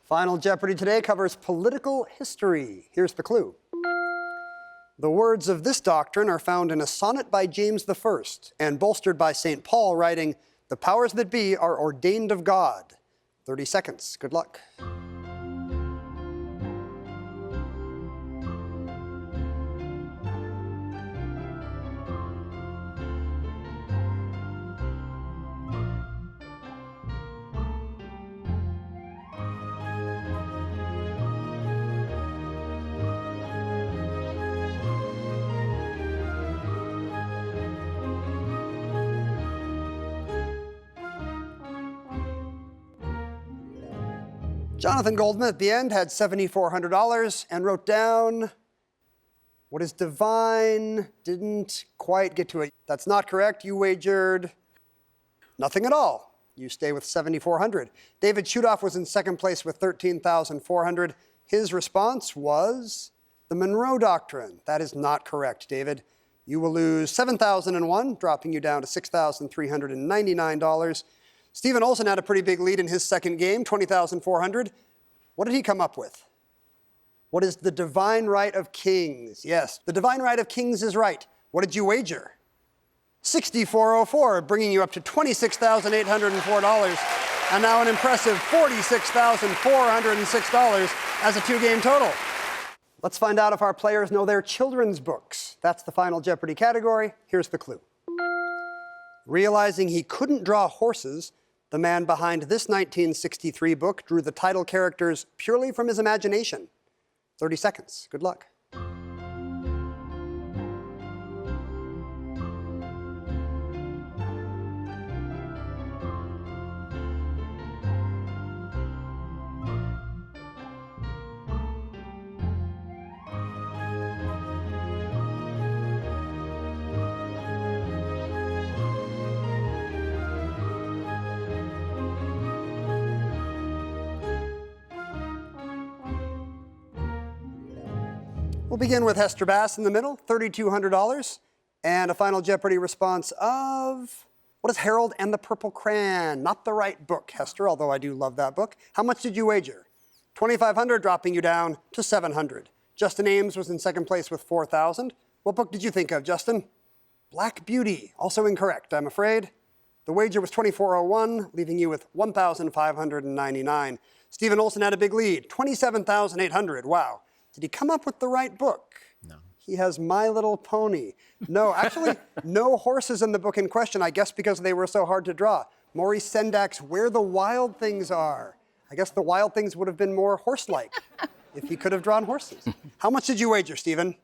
Final Jeopardy today covers political history. Here's the clue. The words of this doctrine are found in a sonnet by James I and bolstered by St. Paul, writing, "The powers that be are ordained of God." 30 seconds. Good luck. Jonathan Goldman at the end had $7,400 and wrote down, "What is divine?" Didn't quite get to it. That's not correct. You wagered nothing at all. You stay with $7,400. David Shudoff was in second place with $13,400. His response was the Monroe Doctrine. That is not correct, David. You will lose $7,001, dropping you down to $6,399. Stephen Olson had a pretty big lead in his second game, $20,400. What did he come up with? What is the divine right of kings? Yes, the divine right of kings is right. What did you wager? $6,404, bringing you up to $26,804, and now an impressive $46,406 as a two-game total. Let's find out if our players know their children's books. That's the Final Jeopardy category. Here's the clue. Realizing he couldn't draw horses, the man behind this 1963 book drew the title characters purely from his imagination. 30 seconds. Good luck. We'll begin with Hester Bass in the middle, $3,200, and a Final Jeopardy response of, what is Harold and the Purple Crayon? Not the right book, Hester, although I do love that book. How much did you wager? $2,500, dropping you down to $700. Justin Ames was in second place with $4,000. What book did you think of, Justin? Black Beauty, also incorrect, I'm afraid. The wager was $2,401, leaving you with $1,599. Stephen Olson had a big lead, $27,800, wow. Did he come up with the right book? No. He has My Little Pony. No, actually, no horses in the book in question, I guess because they were so hard to draw. Maurice Sendak's Where the Wild Things Are. I guess the wild things would have been more horse-like if he could have drawn horses. How much did you wager, Stephen?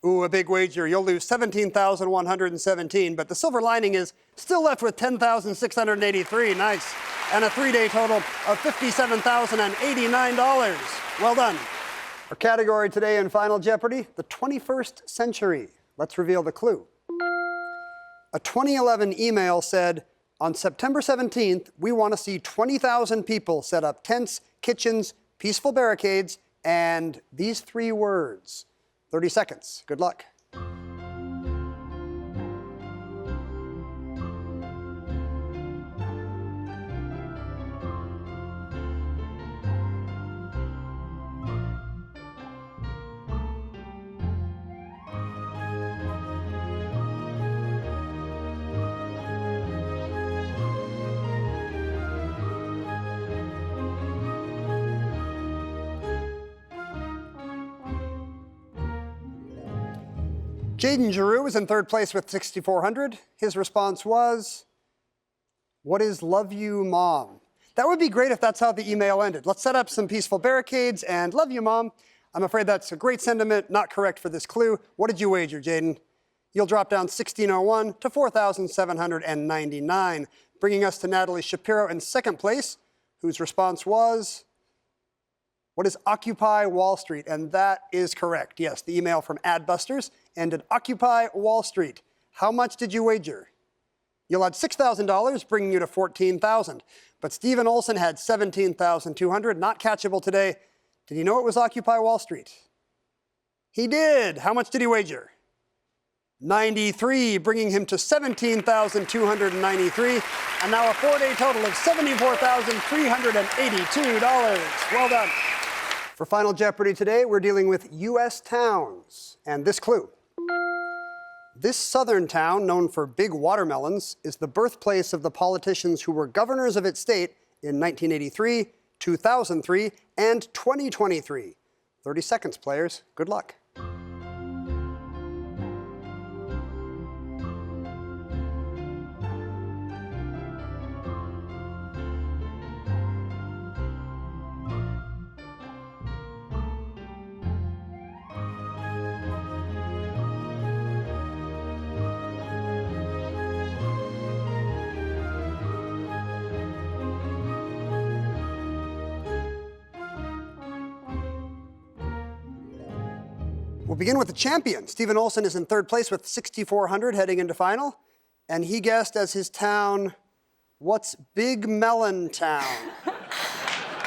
Ooh, a big wager. You'll lose $17,117, but the silver lining is still left with $10,683. Nice. And a three-day total of $57,089. Well done. Our category today in Final Jeopardy, the 21st century. Let's reveal the clue. A 2011 email said, on September 17th, we want to see 20,000 people set up tents, kitchens, peaceful barricades, and these three words. 30 seconds. Good luck. Jaden Giroux was in third place with $6,400. His response was, what is love you, Mom? That would be great if that's how the email ended. Let's set up some peaceful barricades and love you, Mom. I'm afraid that's a great sentiment, not correct for this clue. What did you wager, Jaden? You'll drop down $1,601 to $4,799, bringing us to Natalie Shapiro in second place, whose response was, what is Occupy Wall Street? And that is correct. Yes, the email from Adbusters ended Occupy Wall Street. How much did you wager? You'll add $6,000, bringing you to $14,000. But Stephen Olson had $17,200, not catchable today. Did he know it was Occupy Wall Street? He did. How much did he wager? 93, bringing him to 17,293, and now a 4-day total of $74,382. Well done. For Final Jeopardy today, we're dealing with U.S. towns, and this clue. This southern town, known for big watermelons, is the birthplace of the politicians who were governors of its state in 1983, 2003, and 2023. 30 seconds, players. Good luck. We'll begin with the champion. Stephen Olson is in third place with 6,400 heading into final. And he guessed as his town, what's Big Melon Town?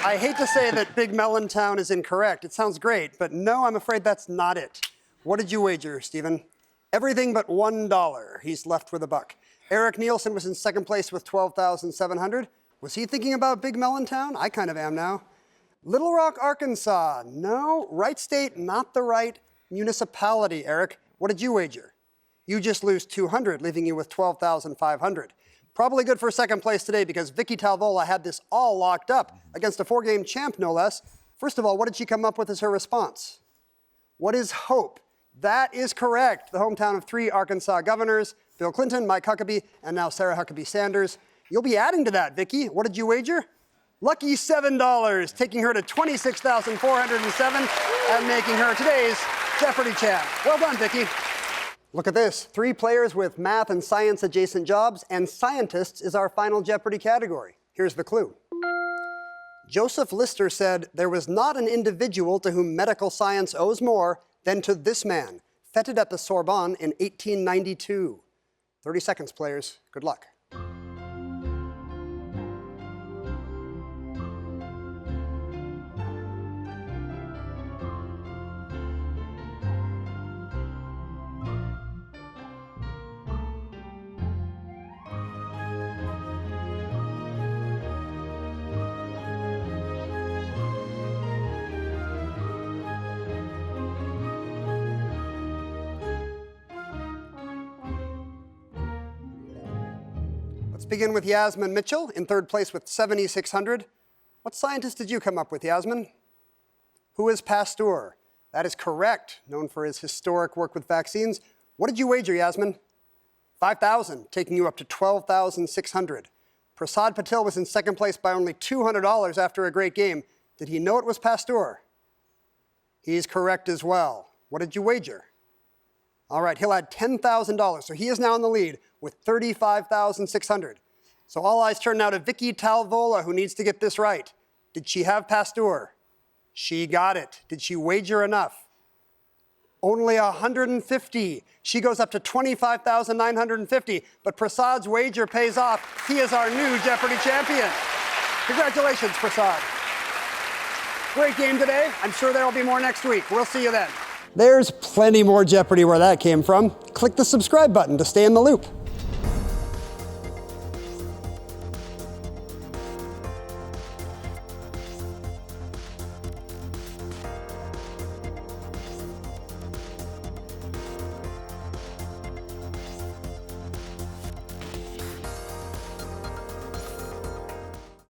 I hate to say that Big Melon Town is incorrect. It sounds great, but no, I'm afraid that's not it. What did you wager, Stephen? Everything but $1. He's left with a buck. Eric Nielsen was in second place with 12,700. Was he thinking about Big Melon Town? I kind of am now. Little Rock, Arkansas. No, right state, not the right municipality, Eric. What did you wager? You just lose 200, leaving you with 12,500. Probably good for second place today because Vicky Talvola had this all locked up against a 4-game champ, no less. First of all, what did she come up with as her response? What is Hope? That is correct. The hometown of 3 Arkansas governors, Bill Clinton, Mike Huckabee, and now Sarah Huckabee Sanders. You'll be adding to that, Vicky. What did you wager? Lucky $7, taking her to 26,407 and making her today's Jeopardy champ. Well done, Vicky. Look at this. 3 players with math and science adjacent jobs, and scientists is our Final Jeopardy category. Here's the clue. Joseph Lister said, there was not an individual to whom medical science owes more than to this man, feted at the Sorbonne in 1892. 30 seconds, players. Good luck. Let's begin with Yasmin Mitchell in third place with 7,600. What scientist did you come up with, Yasmin? Who is Pasteur? That is correct, known for his historic work with vaccines. What did you wager, Yasmin? 5,000, taking you up to 12,600. Prasad Patil was in second place by only $200 after a great game. Did he know it was Pasteur? He's correct as well. What did you wager? All right, he'll add $10,000, so he is now in the lead with 35,600. So all eyes turn now to Vicky Talvola, who needs to get this right. Did she have Pasteur? She got it. Did she wager enough? Only 150. She goes up to 25,950, but Prasad's wager pays off. He is our new Jeopardy champion. Congratulations, Prasad. Great game today. I'm sure there will be more next week. We'll see you then. There's plenty more Jeopardy where that came from. Click the subscribe button to stay in the loop.